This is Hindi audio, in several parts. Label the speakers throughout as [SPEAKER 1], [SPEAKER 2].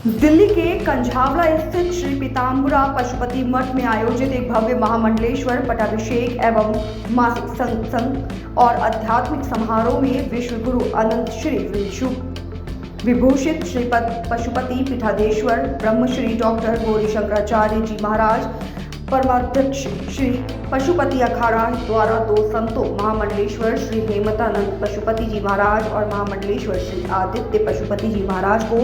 [SPEAKER 1] दिल्ली के कंझावला स्थित श्री पीताम्बरा पशुपति मठ में आयोजित एक भव्य महामंडलेश्वर पटाभिषेक एवं मासिक सत्संग और आध्यात्मिक समारोह में विश्व गुरु अनंत श्री विशु विभूषित श्री पशुपति पीठाधीश्वर ब्रह्मश्री डॉक्टर गौरी शंकराचार्य जी महाराज परमाध्यक्ष श्री पशुपति अखाड़ा द्वारा दो संतों महामंडलेश्वर श्री हेमतानंद पशुपति जी महाराज और महामंडलेश्वर श्री आदित्य पशुपति जी महाराज को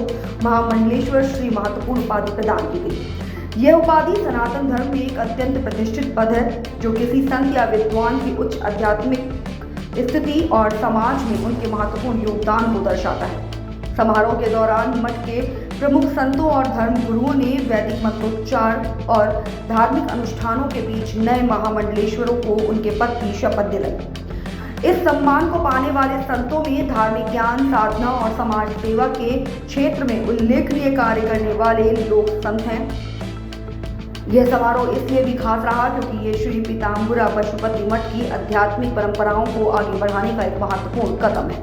[SPEAKER 1] महामंडलेश्वर श्री महत्वपूर्ण उपाधि प्रदान की गई। यह उपाधि सनातन धर्म में एक अत्यंत प्रतिष्ठित पद है जो किसी संत या विद्वान की उच्च आध्यात्मिक स्थिति और समाज में उनके महत्वपूर्ण योगदान को दर्शाता है। समारोह के दौरान मठ के प्रमुख संतों और धर्म गुरुओं ने वैदिक मंत्रोच्चार और धार्मिक अनुष्ठानों के बीच नए महामंडलेश्वरों को उनके पद की शपथ दिलाई। इस सम्मान को पाने वाले संतों में धार्मिक ज्ञान, साधना और समाज सेवा के क्षेत्र में उल्लेखनीय कार्य करने वाले लोग संत हैं। यह समारोह इसलिए भी खास रहा क्योंकि ये श्री पीताम्बरा पशुपति मठ की आध्यात्मिक परंपराओं को आगे बढ़ाने का एक महत्वपूर्ण कदम है।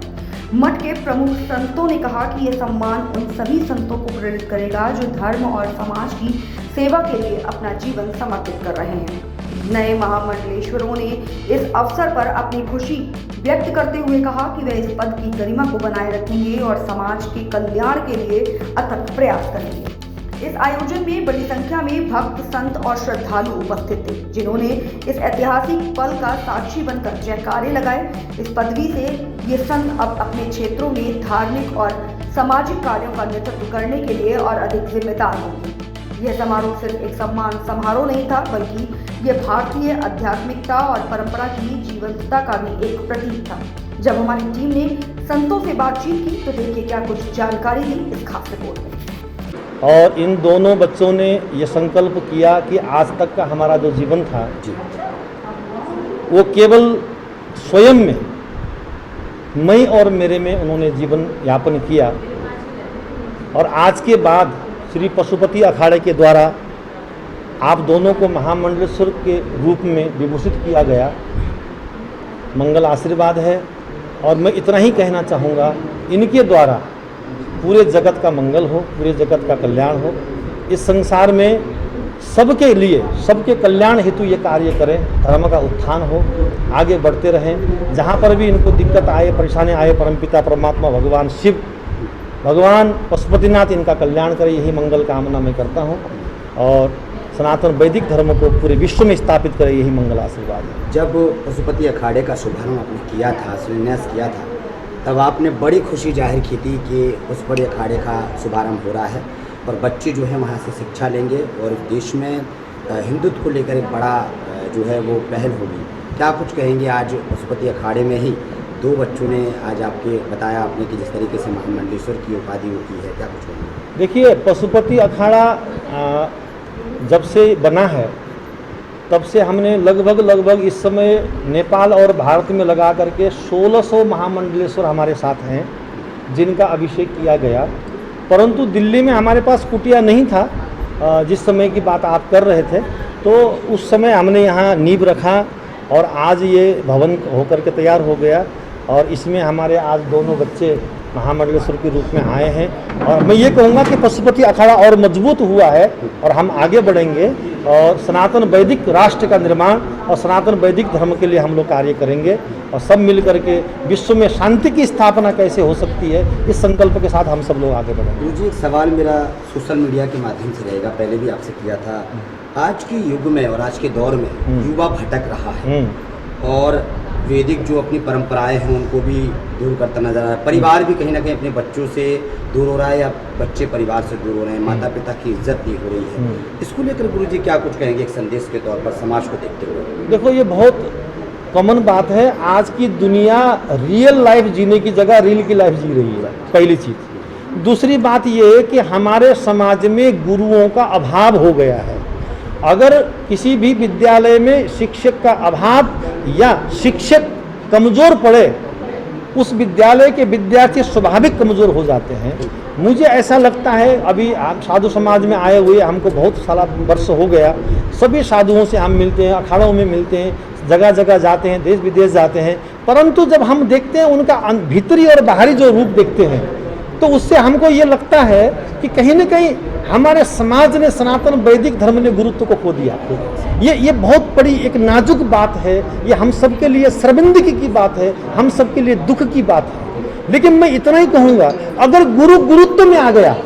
[SPEAKER 1] मठ के प्रमुख संतों ने कहा कि यह सम्मान उन सभी संतों को प्रेरित करेगा जो धर्म और समाज की सेवा के लिए अपना जीवन समर्पित कर रहे हैं। नए महामंडलेश्वरों ने इस अवसर पर अपनी खुशी व्यक्त करते हुए कहा कि वे इस पद की गरिमा को बनाए रखेंगे और समाज के कल्याण के लिए अथक प्रयास करेंगे। इस आयोजन में बड़ी संख्या में भक्त, संत और श्रद्धालु उपस्थित थे जिन्होंने इस ऐतिहासिक पल का साक्षी बनकर जयकारे लगाए। इस पदवी से ये संत अब अपने क्षेत्रों में धार्मिक और सामाजिक कार्यों का नेतृत्व करने के लिए और अधिक जिम्मेदार होंगे। यह समारोह सिर्फ एक सम्मान समारोह नहीं था बल्कि यह भारतीय आध्यात्मिकता और परंपरा की जीवंतता का भी एक प्रतीक था। जब हमारी टीम ने संतों से बातचीत की तो देखिए क्या कुछ जानकारी दी इस खास रिपोर्ट में।
[SPEAKER 2] और इन दोनों बच्चों ने ये संकल्प किया कि आज तक का हमारा जो जीवन था वो केवल स्वयं में, मैं और मेरे में उन्होंने जीवन यापन किया और आज के बाद श्री पशुपति अखाड़े के द्वारा आप दोनों को महामंडलेश्वर के रूप में विभूषित किया गया। मंगल आशीर्वाद है और मैं इतना ही कहना चाहूँगा, इनके द्वारा पूरे जगत का मंगल हो, पूरे जगत का कल्याण हो। इस संसार में सबके लिए, सबके कल्याण हेतु ये कार्य करें, धर्म का उत्थान हो, आगे बढ़ते रहें। जहाँ पर भी इनको दिक्कत आए, परेशानी आए, परमपिता परमात्मा भगवान शिव, भगवान पशुपतिनाथ इनका कल्याण करें, यही मंगल कामना मैं करता हूँ। और सनातन वैदिक धर्म को पूरे विश्व में स्थापित करें, यही मंगल आशीर्वाद है।
[SPEAKER 3] जब पशुपति अखाड़े का शुभारंभ आपने किया था, शिलान्यास किया था, तब आपने बड़ी खुशी जाहिर की थी कि उस बड़े अखाड़े का शुभारंभ हो रहा है और बच्चे जो है वहाँ से शिक्षा लेंगे और देश में हिंदुत्व को लेकर एक बड़ा जो है वो पहल होगी। क्या कुछ कहेंगे? आज पशुपति अखाड़े में ही दो बच्चों ने आज आपके बताया आपने कि जिस तरीके से महामंडलेश्वर की उपाधि होती है, क्या कुछ कहेंगे?
[SPEAKER 2] देखिए, पशुपति अखाड़ा जब से बना है तब से हमने लगभग इस समय नेपाल और भारत में लगा करके 1600 महामंडलेश्वर हमारे साथ हैं जिनका अभिषेक किया गया। परंतु दिल्ली में हमारे पास कुटिया नहीं था। जिस समय की बात आप कर रहे थे तो उस समय हमने यहाँ नींव रखा और आज ये भवन होकर के तैयार हो गया और इसमें हमारे आज दोनों बच्चे महामंडलेश्वर के रूप में आए हैं। और मैं ये कहूँगा कि पशुपति अखाड़ा और मजबूत हुआ है और हम आगे बढ़ेंगे और सनातन वैदिक राष्ट्र का निर्माण और सनातन वैदिक धर्म के लिए हम लोग कार्य करेंगे और सब मिल करके विश्व में शांति की स्थापना कैसे हो सकती है, इस संकल्प के साथ हम सब लोग आगे बढ़ेंगे।
[SPEAKER 3] गुरु जी, एक सवाल मेरा सोशल मीडिया के माध्यम से रहेगा, पहले भी आपसे किया था। आज के युग में और आज के दौर में युवा भटक रहा है और वैदिक जो अपनी परंपराएं हैं उनको भी दूर करता नजर आ रहा है। परिवार भी कहीं ना कहीं अपने बच्चों से दूर हो रहा है या बच्चे परिवार से दूर हो रहे हैं, माता पिता की इज्जत नहीं हो रही है। इसको लेकर गुरु जी क्या कुछ कहेंगे एक संदेश के तौर पर समाज को देखते हुए?
[SPEAKER 2] देखो, ये बहुत कॉमन बात है। आज की दुनिया रियल लाइफ जीने की जगह रील की लाइफ जी रही है, पहली चीज़। दूसरी बात ये है कि हमारे समाज में गुरुओं का अभाव हो गया है। अगर किसी भी विद्यालय में शिक्षक का अभाव या शिक्षक कमज़ोर पड़े, उस विद्यालय के विद्यार्थी स्वाभाविक कमज़ोर हो जाते हैं। मुझे ऐसा लगता है, अभी आप साधु समाज में आए हुए हमको बहुत सारा वर्ष हो गया, सभी साधुओं से हम मिलते हैं, अखाड़ों में मिलते हैं, जगह जगह जाते हैं, देश विदेश जाते हैं, परंतु जब हम देखते हैं उनका भीतरी और बाहरी जो रूप देखते हैं तो उससे हमको ये लगता है कि कहीं न कहीं हमारे समाज ने, सनातन वैदिक धर्म ने गुरुत्व को खो दिया। ये बहुत बड़ी एक नाजुक बात है, ये हम सब के लिए शर्मिंदगी की बात है, हम सब के लिए दुख की बात है। लेकिन मैं इतना ही कहूँगा, अगर गुरु गुरुत्व में आ गया,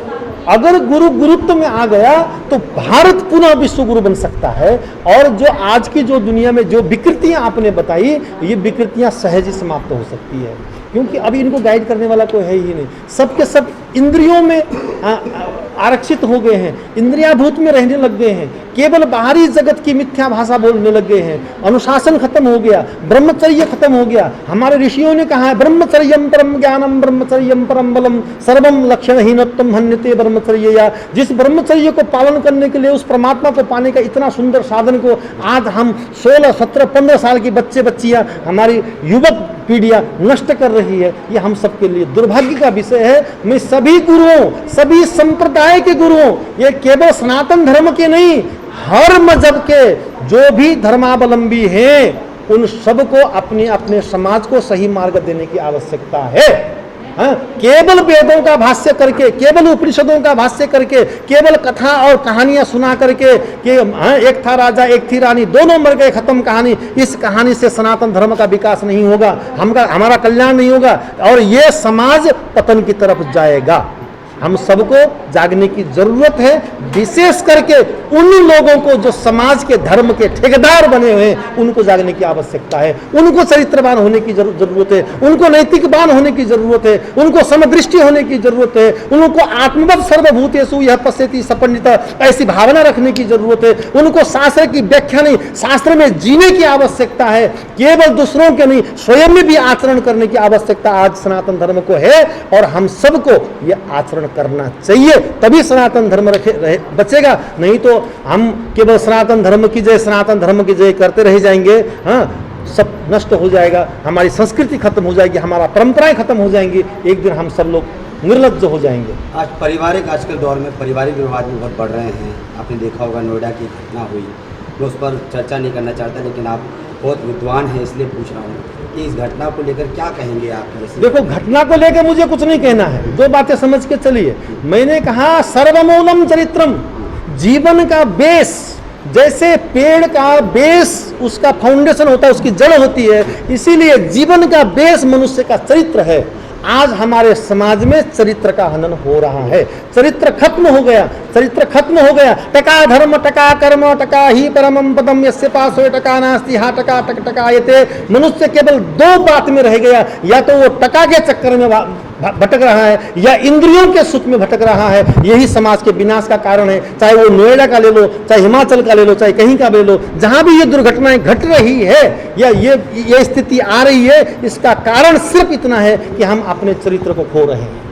[SPEAKER 2] अगर गुरु गुरुत्व में आ गया तो भारत पुनः विश्व गुरु बन सकता है। और जो आज की जो दुनिया में जो विकृतियां आपने बताई, ये विकृतियां सहज ही समाप्त हो सकती है, क्योंकि अभी इनको गाइड करने वाला कोई है ही नहीं। सबके सब इंद्रियों में आरक्षित हो गए हैं, इंद्रियाभूत में रहने लग गए हैं, केवल बाहरी जगत की मिथ्या भाषा बोलने लग गए हैं। अनुशासन खत्म हो गया, ब्रह्मचर्य खत्म हो गया। हमारे ऋषियों ने कहा है, ब्रह्मचर्यम परम ज्ञानम ब्रह्मचर्यम परम बलम सर्वम लक्षणहीनत्वम हन्यते ब्रह्मचर्यया। जिस ब्रह्मचर्य को पालन करने के लिए, उस परमात्मा को पाने का इतना सुंदर साधन को आज हम 16, 17, 15 साल की बच्चे बच्चियां, हमारी युवक पीढ़ियां नष्ट कर रही है, ये हम सबके लिए दुर्भाग्य का विषय है। मैं सभी गुरुओं, सभी संप्रदाय के गुरुओं, ये केवल सनातन धर्म के नहीं, हर मजहब के जो भी धर्मावलंबी हैं, उन सबको अपने अपने समाज को सही मार्ग देने की आवश्यकता है। केवल वेदों का भाष्य करके, केवल उपनिषदों का भाष्य करके, केवल कथा और कहानियां सुना करके कि एक था राजा एक थी रानी, दोनों मर गए, खत्म कहानी, इस कहानी से सनातन धर्म का विकास नहीं होगा, हमारा कल्याण नहीं होगा और ये समाज पतन की तरफ जाएगा। हम सबको जागने की जरूरत है, विशेष करके उन लोगों को जो समाज के धर्म के ठेकेदार बने हुए हैं, उनको जागने की आवश्यकता है, उनको चरित्रवान होने की जरूरत है, उनको नैतिकवान होने की जरूरत है, उनको समदृष्टि होने की जरूरत है, उनको आत्मवत् सर्वभूतेषु यः पश्यति स पंडितः ऐसी भावना रखने की जरूरत है, उनको शास्त्र की व्याख्या नहीं, शास्त्र में जीने की आवश्यकता है, केवल दूसरों के नहीं, स्वयं में भी आचरण करने की आवश्यकता आज सनातन धर्म को है। और हम सबको ये आचरण करना चाहिए, तभी सनातन धर्म बचेगा। नहीं तो हम केवल सनातन धर्म की जय, सनातन धर्म की जय करते रह जाएंगे, सब नष्ट हो जाएगा, हमारी संस्कृति खत्म हो जाएगी, हमारा परंपराएं खत्म हो जाएंगी, एक दिन हम सब लोग निर्लज्ज हो जाएंगे।
[SPEAKER 3] आज पारिवारिक, आजकल दौर में पारिवारिक विवाद भी बहुत बढ़ रहे हैं। आपने देखा होगा नोएडा की घटना हुई, मैं उस पर चर्चा नहीं करना चाहता, लेकिन आप बहुत विद्वान हैं इसलिए पूछ रहा हूँ कि इस घटना को लेकर क्या कहेंगे आप?
[SPEAKER 2] देखो, घटना को लेकर मुझे कुछ नहीं कहना है, दो बातें समझ के चलिए। मैंने कहा सर्वमूलम चरित्रम, जीवन का बेस, जैसे पेड़ का बेस उसका फाउंडेशन होता है, उसकी जड़ होती है, इसीलिए जीवन का बेस मनुष्य का चरित्र है। आज हमारे समाज में चरित्र का हनन हो रहा है, चरित्र खत्म हो गया, चरित्र खत्म हो गया। टका धर्म टका कर्म टका ही परमम पदम यस्य पासो टका नास्ति हा टका टक टकायते। मनुष्य केवल दो बात में रह गया, या तो वो टका के चक्कर में भटक रहा है या इंद्रियों के सुख में भटक रहा है। यही समाज के विनाश का कारण है। चाहे वो नोएडा का ले लो, चाहे हिमाचल का ले लो, चाहे कहीं का ले लो, जहां भी ये दुर्घटनाएं घट रही है या ये स्थिति आ रही है, इसका कारण सिर्फ इतना है कि हम अपने चरित्र को खो रहे हैं।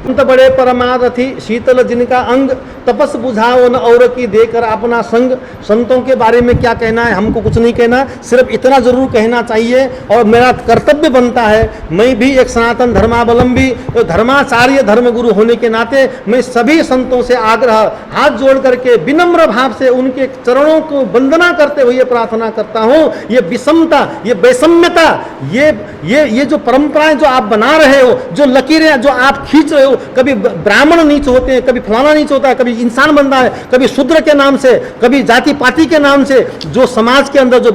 [SPEAKER 2] संत बड़े परमारथी शीतल जिनका अंग, तपस बुझाओ न और की देकर अपना संग। संतों के बारे में क्या कहना है, हमको कुछ नहीं कहना, सिर्फ इतना जरूर कहना चाहिए और मेरा कर्तव्य बनता है, मैं भी एक सनातन धर्मावलंबी, तो धर्माचार्य धर्मगुरु होने के नाते मैं सभी संतों से आग्रह हाथ जोड़ करके विनम्र भाव से उनके चरणों को वंदना करते हुए प्रार्थना करता हूँ, ये विषमता, ये वैषम्यता, ये जो परंपराएं जो आप बना रहे हो, जो लकीरें जो आप खींच रहे हो, कभी ब्राह्मण नीच होते हैं, कभी फलाना नीच होता है, कभी इंसान बन रहा है, कभी शूद्र के नाम से, कभी जाति पाति के नाम से, जो समाज के अंदर जो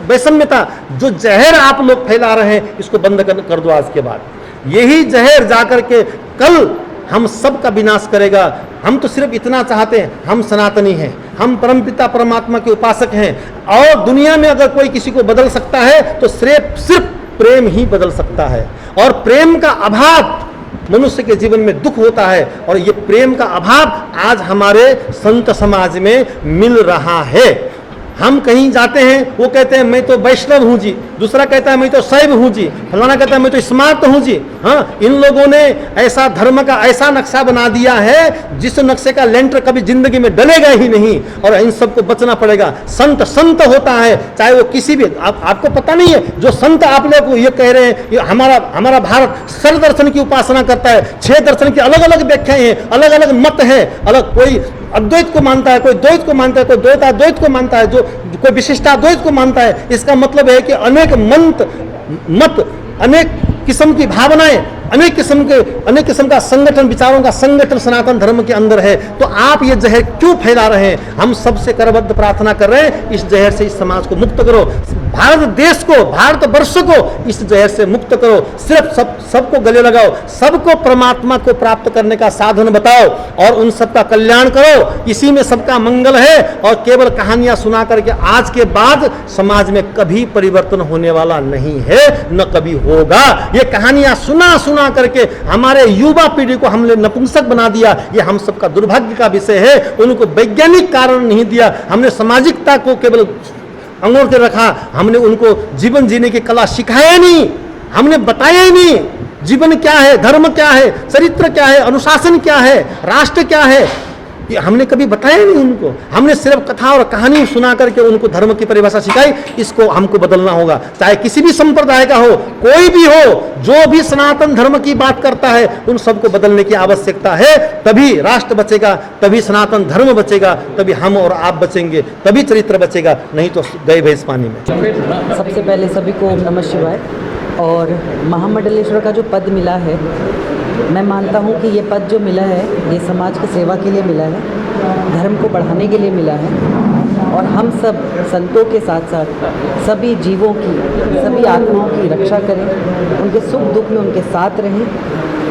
[SPEAKER 2] वैषम्यता, जो जहर आप लोग फैला रहे हैं, इसको बंद कर दो आज के बाद। यही जहर जाकर के कल हम सब का विनाश करेगा। हम तो सिर्फ इतना चाहते हैं, हम सनातनी हैं, हम परमपिता परमात्मा के उपासक हैं, और दुनिया में अगर कोई किसी को बदल सकता है तो सिर्फ प्रेम ही बदल सकता है। और प्रेम का अभाव मनुष्य के जीवन में दुख होता है, और ये प्रेम का अभाव आज हमारे संत समाज में मिल रहा है। हम कहीं जाते हैं, वो कहते हैं मैं तो वैष्णव हूँ जी, दूसरा कहता है मैं तो शैव हूँ जी, फलाना कहता है मैं तो स्मार्त हूँ जी। हाँ, इन लोगों ने ऐसा धर्म का ऐसा नक्शा बना दिया है जिस नक्शे का लेंटर कभी जिंदगी में डलेगा ही नहीं, और इन सबको बचना पड़ेगा। संत होता है, चाहे वो किसी भी, आपको पता नहीं है, जो संत आप लोग ये कह रहे हैं, ये हमारा भारत सर्व दर्शन की उपासना करता है, 6 दर्शन की अलग अलग व्याख्याएं हैं, अलग अलग मत है, अलग कोई अद्वैत को मानता है, कोई द्वैत को मानता है, कोई द्वैताद्वैत को मानता है, जो कोई विशिष्टाद्वैत को मानता है। इसका मतलब है कि अनेक मत, अनेक किस्म की भावनाएं अनेक किस्म का संगठन, विचारों का संगठन सनातन धर्म के अंदर है, तो आप ये जहर क्यों फैला रहे हैं? हम सबसे करबद्ध प्रार्थना कर रहे हैं, इस जहर से इस समाज को मुक्त करो, भारत देश को, भारतवर्ष को इस जहर से मुक्त करो। सिर्फ सबको गले लगाओ, सबको परमात्मा को प्राप्त करने का साधन बताओ और उन सबका कल्याण करो। इसी में सबका मंगल है। और केवल कहानियां सुना करके आज के बाद समाज में कभी परिवर्तन होने वाला नहीं है, न कभी होगा। ये कहानियां सुना करके हमारे युवा पीढ़ी को हमने नपुंसक बना दिया, ये हम सबका दुर्भाग्य का विषय है। उनको वैज्ञानिक कारण नहीं दिया, हमने सामाजिकता को केवल अंगोर के रखा, हमने उनको जीवन जीने की कला सिखाया नहीं, हमने बताया ही नहीं जीवन क्या है, धर्म क्या है, चरित्र क्या है, अनुशासन क्या है, राष्ट्र क्या है, ये हमने कभी बताया नहीं उनको। हमने सिर्फ कथा और कहानी सुना करके उनको धर्म की परिभाषा सिखाई। इसको हमको बदलना होगा, चाहे किसी भी संप्रदाय का हो, कोई भी हो, जो भी सनातन धर्म की बात करता है उन सबको बदलने की आवश्यकता है। तभी राष्ट्र बचेगा, तभी सनातन धर्म बचेगा, तभी हम और आप बचेंगे, तभी चरित्र बचेगा, नहीं तो गए भैंस पानी में।
[SPEAKER 4] सबसे पहले सभी को ओम नमः शिवाय। और महामंडलेश्वर का जो पद मिला है, मैं मानता हूँ कि ये पद जो मिला है ये समाज की सेवा के लिए मिला है, धर्म को बढ़ाने के लिए मिला है। और हम सब संतों के साथ साथ सभी जीवों की, सभी आत्माओं की रक्षा करें, उनके सुख दुख में उनके साथ रहें,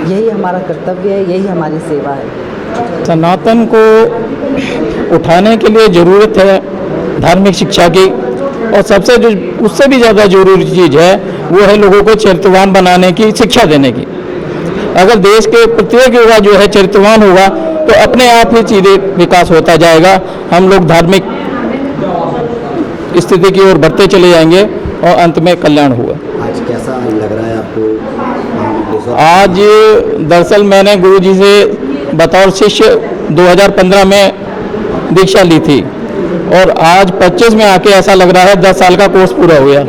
[SPEAKER 4] यही हमारा कर्तव्य है, यही हमारी सेवा है।
[SPEAKER 5] सनातन को उठाने के लिए ज़रूरत है धार्मिक शिक्षा की, और सबसे जो उससे भी ज़्यादा जरूरी चीज़ है वो है लोगों को चरित्रवान बनाने की, शिक्षा देने की। अगर देश के प्रत्येक युवा जो है चरित्रवान होगा तो अपने आप ही सीधे विकास होता जाएगा, हम लोग धार्मिक स्थिति की ओर बढ़ते चले जाएंगे और अंत में कल्याण हुआ।
[SPEAKER 3] आज कैसा लग रहा है आपको?
[SPEAKER 5] आज दरअसल मैंने गुरुजी से बतौर शिष्य 2015 में दीक्षा ली थी और आज 25 में आके ऐसा लग रहा है 10 साल का कोर्स पूरा हो गया।